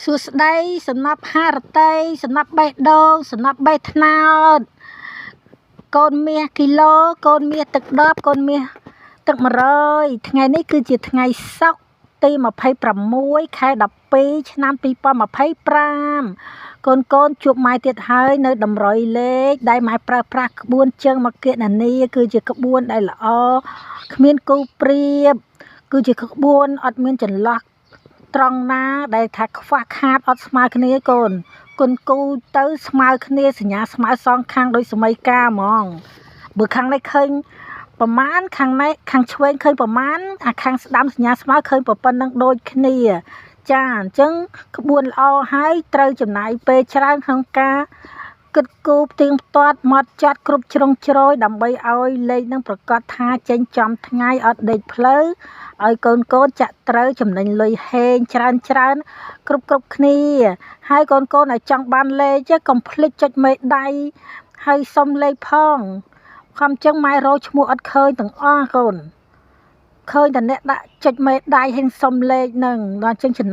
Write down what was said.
សួស្តីសំណាប់ហារតីសំណាប់បេះដូងសំណាប់បេះថ្នោតកូនមាសគីឡូកូនមាសទឹកដបកូនមាសទឹក100ថ្ងៃនេះគឺជាថ្ងៃសុក្រទី26ខែ12ឆ្នាំ2025កូនកូនជួបម៉ែទៀតហើយនៅតម្រុយលេខដែលម៉ែប្រើប្រាស់ក្បួនជើងមកគណនាគឺជាក្បួនដែលល្អគ្មានគូប្រៀបគឺជាក្បួនអត់មានចន្លោះត្រង់ណាដែលថាខ្វះខាតអត់ស្មើគ្នាកូនគុនគូទៅស្មើគ្នាសញ្ញាស្មើសងខាងដោយសម័យកាលហ្មងបើខាងនេះឃើញប្រមាណខាងនេះខាងឆ្វេងឃើញប្រមាណអាខាងស្ដាំសញ្ញាស្មើឃើញប៉ុណ្ណឹងដូចគ្នាចាអញ្ចឹងក្បួនល្អហើយត្រូវចំណាយពេលច្រើនក្នុងការគិតគូរផ្ទៀងផ្ទាត់មកចាត់គ្រប់ជ្រុងជ្រោយដើម្បីឲ្យលេខនឹងប្រកាសថាចេញចំថ្ងៃអត់ដេកផ្លូវឲ្យកូនចាក់ត្រូវចំណេញលុយហេងច្រើនគ្រប់គ្នាហើយកូនឲ្យចង់បានលេខកុំភ្លេចចុចមេដៃហើយសុំលេខផងខំចឹងម៉ែរកឈ្មោះអត់ឃើញទាំងអស់កូនឃើញតែអ្នកដាក់ចុចមេដៃហើយសុំលេខនឹងដល់ចឹង